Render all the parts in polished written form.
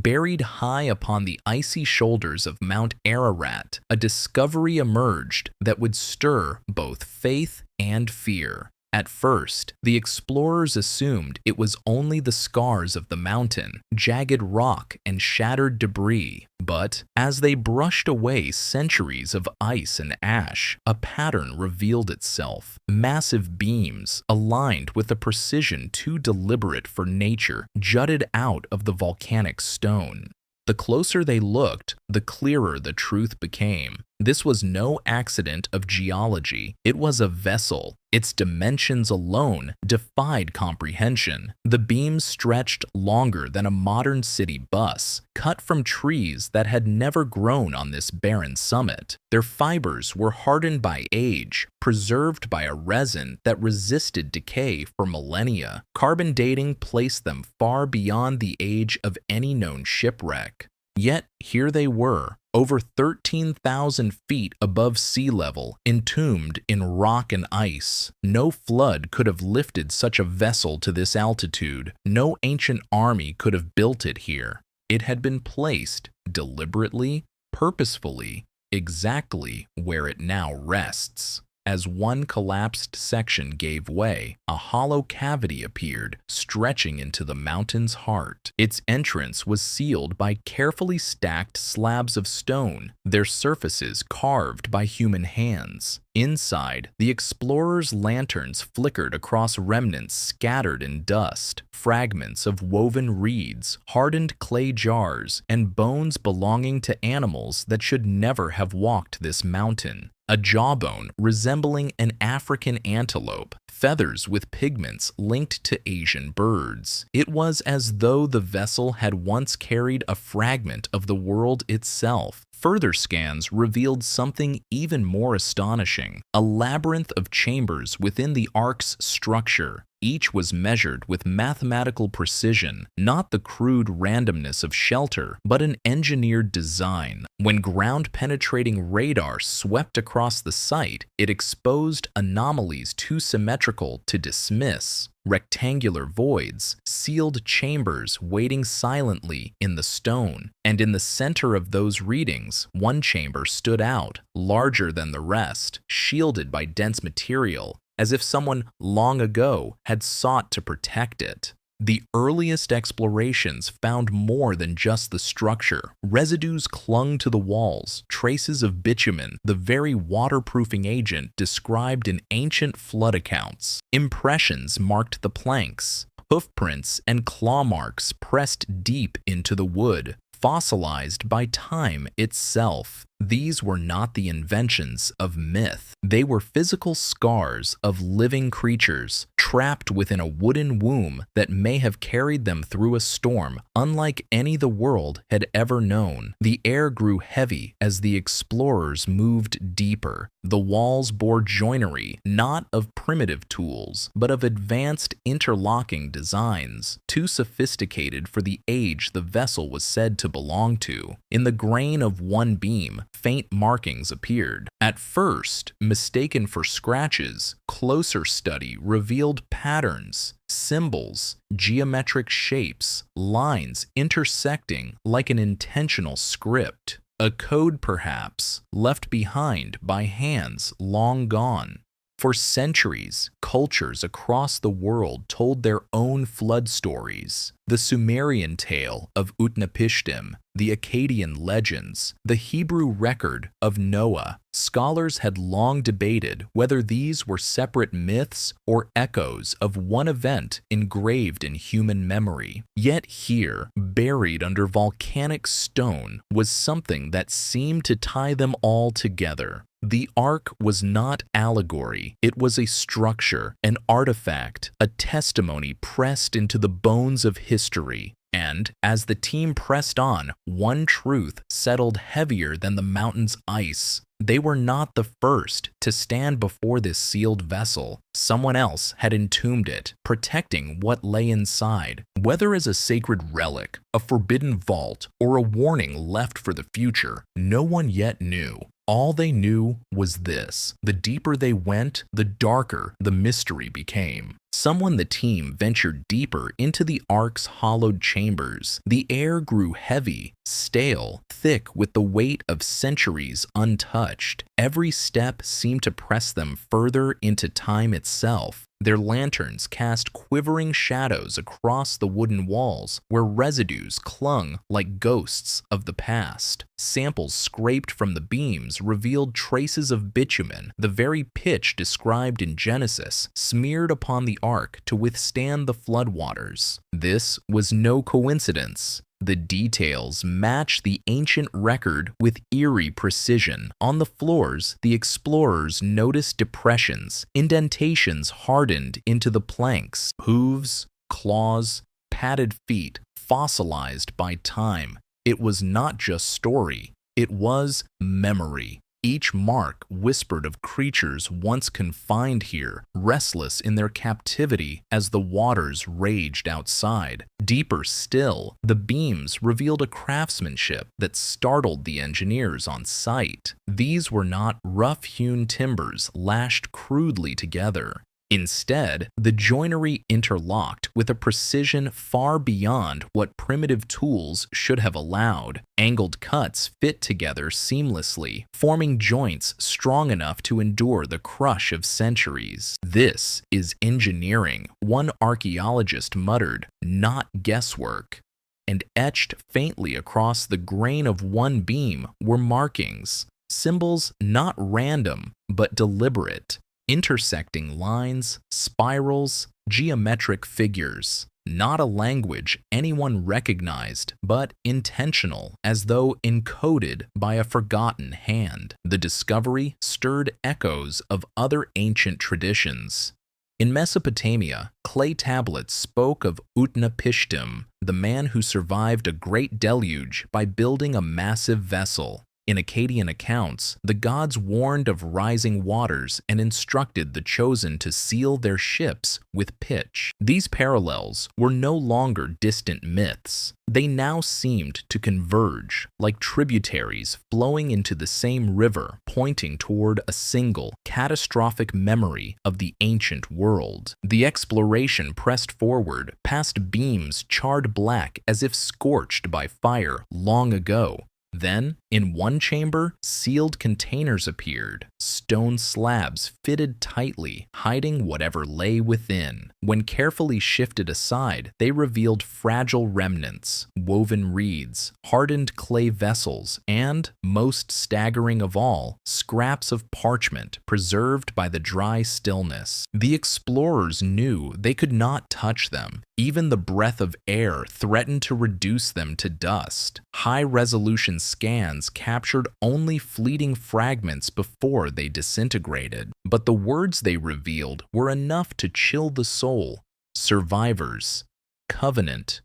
Buried high upon the icy shoulders of Mount Ararat, a discovery emerged that would stir both faith and fear. At first, the explorers assumed it was only the scars of the mountain, jagged rock, and shattered debris. But as they brushed away centuries of ice and ash, a pattern revealed itself. Massive beams, aligned with a precision too deliberate for nature, jutted out of the volcanic stone. The closer they looked, the clearer the truth became. This was no accident of geology. It was a vessel. Its dimensions alone defied comprehension. The beams stretched longer than a modern city bus, cut from trees that had never grown on this barren summit. Their fibers were hardened by age, preserved by a resin that resisted decay for millennia. Carbon dating placed them far beyond the age of any known shipwreck. Yet here they were, over 13,000 feet above sea level, entombed in rock and ice. No flood could have lifted such a vessel to this altitude. No ancient army could have built it here. It had been placed deliberately, purposefully, exactly where it now rests. As one collapsed section gave way, a hollow cavity appeared, stretching into the mountain's heart. Its entrance was sealed by carefully stacked slabs of stone, their surfaces carved by human hands. Inside, the explorers' lanterns flickered across remnants scattered in dust, fragments of woven reeds, hardened clay jars, and bones belonging to animals that should never have walked this mountain. A jawbone resembling an African antelope, feathers with pigments linked to Asian birds. It was as though the vessel had once carried a fragment of the world itself. Further scans revealed something even more astonishing, a labyrinth of chambers within the ark's structure. Each was measured with mathematical precision, not the crude randomness of shelter, but an engineered design. When ground-penetrating radar swept across the site, it exposed anomalies too symmetrical to dismiss. Rectangular voids, sealed chambers waiting silently in the stone, and in the center of those readings, one chamber stood out, larger than the rest, shielded by dense material, as if someone long ago had sought to protect it. The earliest explorations found more than just the structure. Residues clung to the walls, traces of bitumen, the very waterproofing agent described in ancient flood accounts. Impressions marked the planks. Hoofprints and claw marks pressed deep into the wood, fossilized by time itself. These were not the inventions of myth. They were physical scars of living creatures, trapped within a wooden womb that may have carried them through a storm unlike any the world had ever known. The air grew heavy as the explorers moved deeper. The walls bore joinery, not of primitive tools, but of advanced interlocking designs, too sophisticated for the age the vessel was said to belong to. In the grain of one beam, faint markings appeared. At first, mistaken for scratches, closer study revealed patterns, symbols, geometric shapes, lines intersecting like an intentional script. A code, perhaps, left behind by hands long gone. For centuries, cultures across the world told their own flood stories. The Sumerian tale of Utnapishtim, the Akkadian legends, the Hebrew record of Noah. Scholars had long debated whether these were separate myths or echoes of one event engraved in human memory. Yet here, buried under volcanic stone, was something that seemed to tie them all together. The Ark was not allegory. It was a structure, an artifact, a testimony pressed into the bones of history. And as the team pressed on, one truth settled heavier than the mountain's ice. They were not the first to stand before this sealed vessel. Someone else had entombed it, protecting what lay inside. Whether as a sacred relic, a forbidden vault, or a warning left for the future, no one yet knew. All they knew was this: the deeper they went, the darker the mystery became. When the team ventured deeper into the ark's hollowed chambers, the air grew heavy, stale, thick with the weight of centuries untouched. Every step seemed to press them further into time itself. Their lanterns cast quivering shadows across the wooden walls where residues clung like ghosts of the past. Samples scraped from the beams revealed traces of bitumen, the very pitch described in Genesis, smeared upon the ark to withstand the floodwaters. This was no coincidence. The details match the ancient record with eerie precision. On the floors, the explorers noticed depressions, indentations hardened into the planks, hooves, claws, padded feet, fossilized by time. It was not just story, it was memory. Each mark whispered of creatures once confined here, restless in their captivity as the waters raged outside. Deeper still, the beams revealed a craftsmanship that startled the engineers on sight. These were not rough-hewn timbers lashed crudely together. Instead, the joinery interlocked with a precision far beyond what primitive tools should have allowed. Angled cuts fit together seamlessly, forming joints strong enough to endure the crush of centuries. "This is engineering," one archaeologist muttered, "not guesswork." And etched faintly across the grain of one beam were markings, symbols not random but deliberate. Intersecting lines, spirals, geometric figures. Not a language anyone recognized, but intentional, as though encoded by a forgotten hand. The discovery stirred echoes of other ancient traditions. In Mesopotamia, clay tablets spoke of Utnapishtim, the man who survived a great deluge by building a massive vessel. In Akkadian accounts, the gods warned of rising waters and instructed the chosen to seal their ships with pitch. These parallels were no longer distant myths. They now seemed to converge, like tributaries flowing into the same river, pointing toward a single, catastrophic memory of the ancient world. The exploration pressed forward, past beams charred black as if scorched by fire long ago. Then, in one chamber, sealed containers appeared, stone slabs fitted tightly, hiding whatever lay within. When carefully shifted aside, they revealed fragile remnants, woven reeds, hardened clay vessels, and, most staggering of all, scraps of parchment preserved by the dry stillness. The explorers knew they could not touch them. Even the breath of air threatened to reduce them to dust. High-resolution scans captured only fleeting fragments before they disintegrated. But the words they revealed were enough to chill the soul. Survivors, covenant,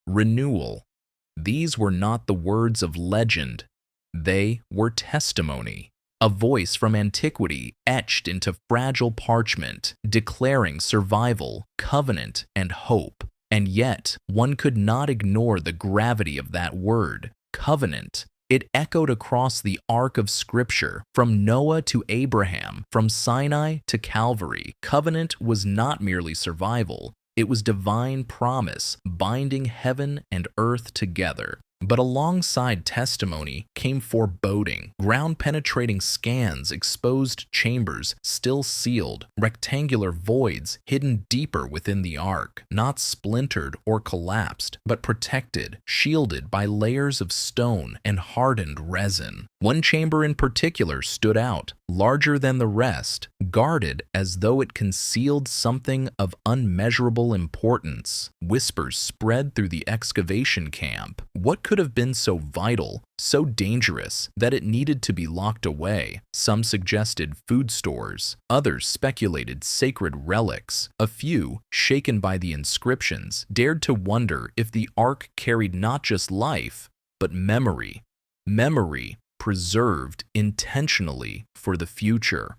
renewal. These were not the words of legend. They were testimony. A voice from antiquity etched into fragile parchment, declaring survival, covenant, and hope. And yet, one could not ignore the gravity of that word, covenant. It echoed across the arc of Scripture, from Noah to Abraham, from Sinai to Calvary. Covenant was not merely survival, it was divine promise, binding heaven and earth together. But alongside testimony came foreboding. Ground-penetrating scans exposed chambers still sealed, rectangular voids hidden deeper within the ark, not splintered or collapsed, but protected, shielded by layers of stone and hardened resin. One chamber in particular stood out, larger than the rest, guarded as though it concealed something of unmeasurable importance. Whispers spread through the excavation camp. What could have been so vital, so dangerous, that it needed to be locked away? Some suggested food stores, others speculated sacred relics. A few, shaken by the inscriptions, dared to wonder if the ark carried not just life, but memory. Memory preserved intentionally for the future.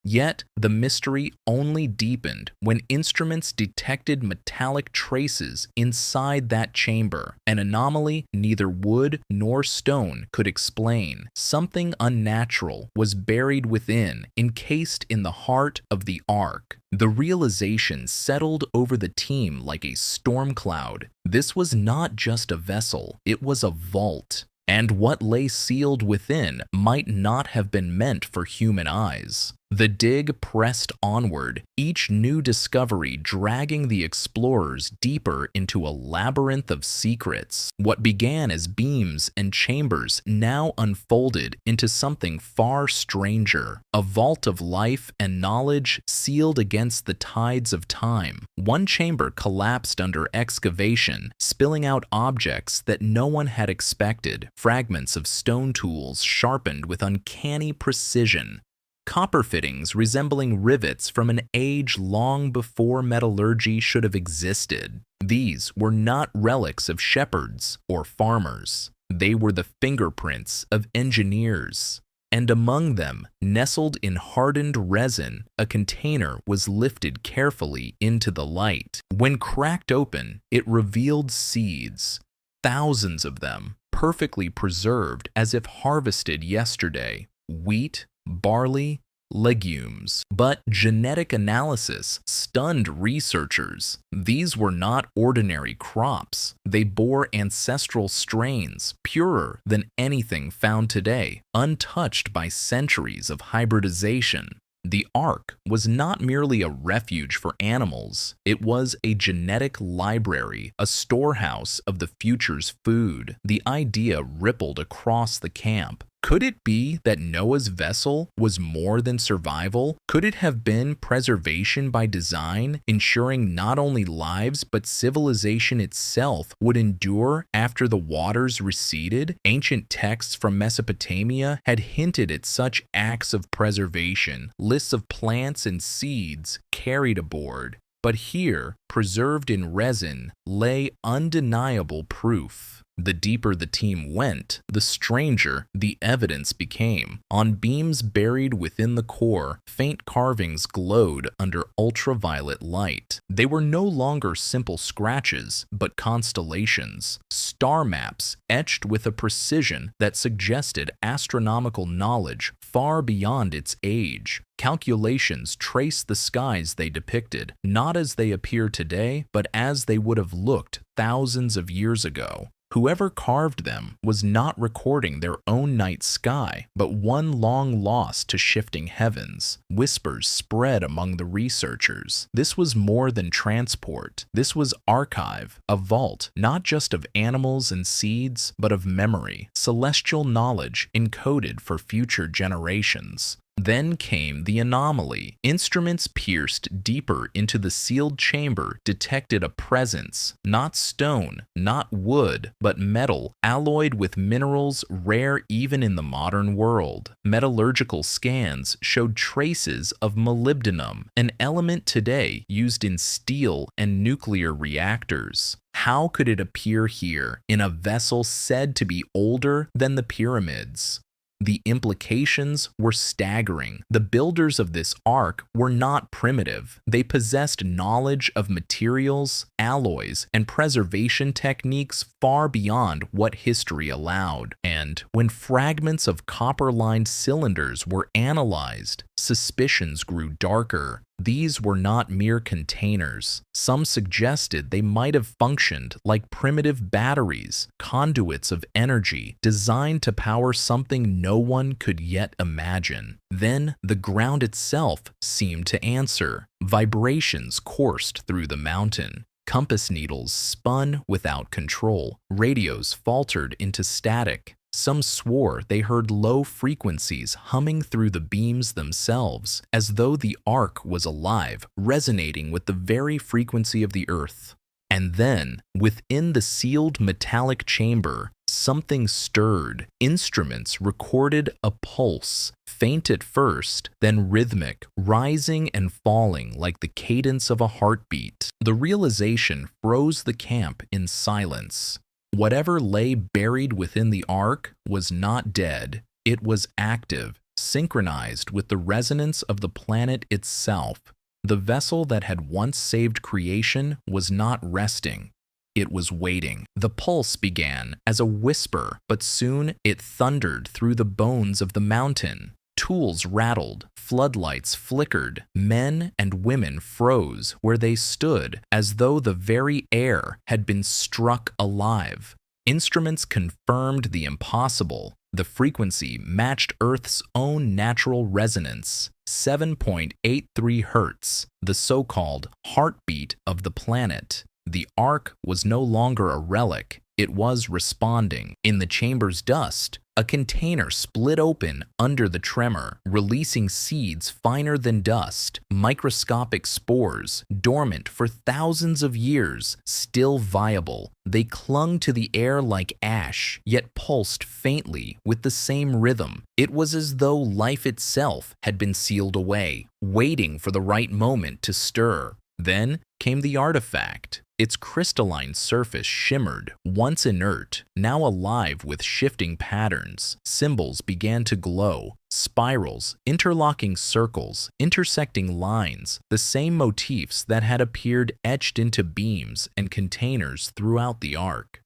Yet, the mystery only deepened when instruments detected metallic traces inside that chamber, an anomaly neither wood nor stone could explain. Something unnatural was buried within, encased in the heart of the Ark. The realization settled over the team like a storm cloud. This was not just a vessel, it was a vault. And what lay sealed within might not have been meant for human eyes. The dig pressed onward, each new discovery dragging the explorers deeper into a labyrinth of secrets. What began as beams and chambers now unfolded into something far stranger, a vault of life and knowledge sealed against the tides of time. One chamber collapsed under excavation, spilling out objects that no one had expected, fragments of stone tools sharpened with uncanny precision. Copper fittings resembling rivets from an age long before metallurgy should have existed. These were not relics of shepherds or farmers. They were the fingerprints of engineers. And among them, nestled in hardened resin, a container was lifted carefully into the light. When cracked open, it revealed seeds, thousands of them, perfectly preserved as if harvested yesterday. Wheat, barley, legumes. But genetic analysis stunned researchers. These were not ordinary crops. They bore ancestral strains, purer than anything found today, untouched by centuries of hybridization. The Ark was not merely a refuge for animals. It was a genetic library, a storehouse of the future's food. The idea rippled across the camp. Could it be that Noah's vessel was more than survival? Could it have been preservation by design, ensuring not only lives but civilization itself would endure after the waters receded? Ancient texts from Mesopotamia had hinted at such acts of preservation, lists of plants and seeds carried aboard. But here, preserved in resin, lay undeniable proof. The deeper the team went, the stranger the evidence became. On beams buried within the core, faint carvings glowed under ultraviolet light. They were no longer simple scratches, but constellations, star maps etched with a precision that suggested astronomical knowledge far beyond its age. Calculations traced the skies they depicted, not as they appear today, but as they would have looked thousands of years ago. Whoever carved them was not recording their own night sky, but one long lost to shifting heavens. Whispers spread among the researchers. This was more than transport. This was archive, a vault, not just of animals and seeds, but of memory, celestial knowledge encoded for future generations. Then came the anomaly. Instruments pierced deeper into the sealed chamber detected a presence, not stone, not wood, but metal, alloyed with minerals rare even in the modern world. Metallurgical scans showed traces of molybdenum, an element today used in steel and nuclear reactors. How could it appear here, in a vessel said to be older than the pyramids? The implications were staggering. The builders of this ark were not primitive. They possessed knowledge of materials, alloys, and preservation techniques far beyond what history allowed. And when fragments of copper-lined cylinders were analyzed, suspicions grew darker. These were not mere containers. Some suggested they might have functioned like primitive batteries, conduits of energy designed to power something no one could yet imagine. Then the ground itself seemed to answer. Vibrations coursed through the mountain. Compass needles spun without control. Radios faltered into static. Some swore they heard low frequencies humming through the beams themselves, as though the ark was alive, resonating with the very frequency of the earth. And then, within the sealed metallic chamber, something stirred. Instruments recorded a pulse, faint at first, then rhythmic, rising and falling like the cadence of a heartbeat. The realization froze the camp in silence. Whatever lay buried within the ark was not dead. It was active, synchronized with the resonance of the planet itself. The vessel that had once saved creation was not resting. It was waiting. The pulse began as a whisper, but soon it thundered through the bones of the mountain. Tools rattled, floodlights flickered, men and women froze where they stood as though the very air had been struck alive. Instruments confirmed the impossible. The frequency matched Earth's own natural resonance, 7.83 hertz, the so-called heartbeat of the planet. The Ark was no longer a relic, it was responding. In the chamber's dust, a container split open under the tremor, releasing seeds finer than dust, microscopic spores, dormant for thousands of years, still viable. They clung to the air like ash, yet pulsed faintly with the same rhythm. It was as though life itself had been sealed away, waiting for the right moment to stir. Then came the artifact. Its crystalline surface shimmered, once inert, now alive with shifting patterns. Symbols began to glow, spirals, interlocking circles, intersecting lines, the same motifs that had appeared etched into beams and containers throughout the Ark.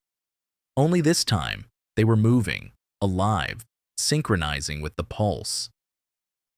Only this time, they were moving, alive, synchronizing with the pulse.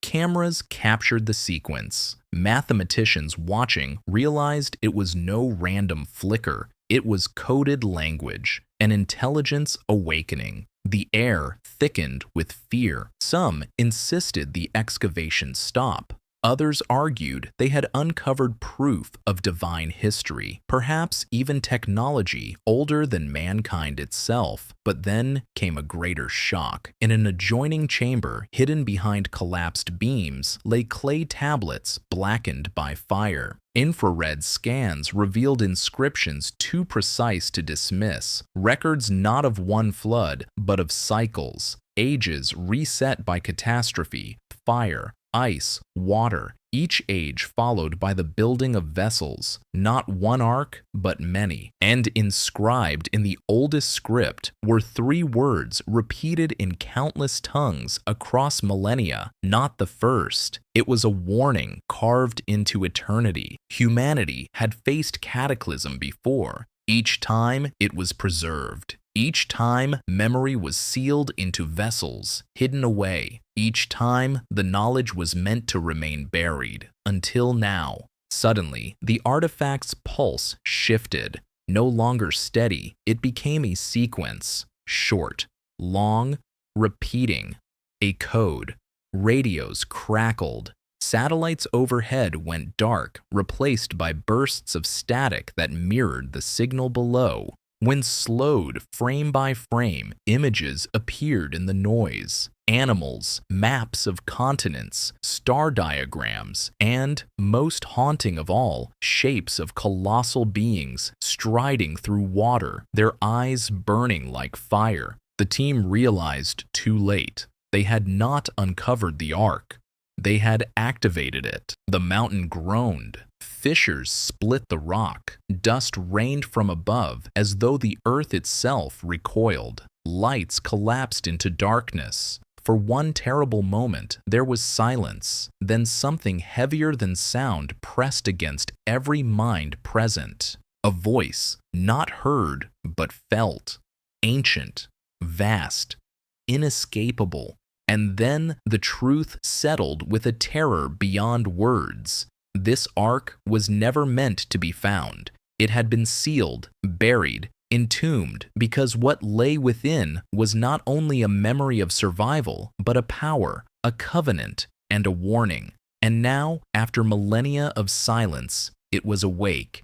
Cameras captured the sequence. Mathematicians watching realized it was no random flicker. It was coded language, an intelligence awakening. The air thickened with fear. Some insisted the excavation stop. Others argued they had uncovered proof of divine history, perhaps even technology older than mankind itself. But then came a greater shock. In an adjoining chamber, hidden behind collapsed beams, lay clay tablets blackened by fire. Infrared scans revealed inscriptions too precise to dismiss, records not of one flood, but of cycles, ages reset by catastrophe, fire, ice, water, each age followed by the building of vessels, not one ark, but many. And inscribed in the oldest script were 3 words repeated in countless tongues across millennia, not the first. It was a warning carved into eternity. Humanity had faced cataclysm before. Each time it was preserved. Each time memory was sealed into vessels, hidden away. Each time the knowledge was meant to remain buried. Until now. Suddenly, the artifact's pulse shifted. No longer steady, it became a sequence. Short, long, repeating. A code. Radios crackled. Satellites overhead went dark, replaced by bursts of static that mirrored the signal below. When slowed frame by frame, images appeared in the noise. Animals, maps of continents, star diagrams, and, most haunting of all, shapes of colossal beings striding through water, their eyes burning like fire. The team realized too late. They had not uncovered the Ark. They had activated it. The mountain groaned. Fissures split the rock. Dust rained from above as though the earth itself recoiled. Lights collapsed into darkness. For one terrible moment, there was silence. Then something heavier than sound pressed against every mind present. A voice, not heard, but felt. Ancient, vast, inescapable. And then the truth settled with a terror beyond words. This Ark was never meant to be found. It had been sealed, buried, entombed, because what lay within was not only a memory of survival, but a power, a covenant, and a warning. And now, after millennia of silence, it was awake.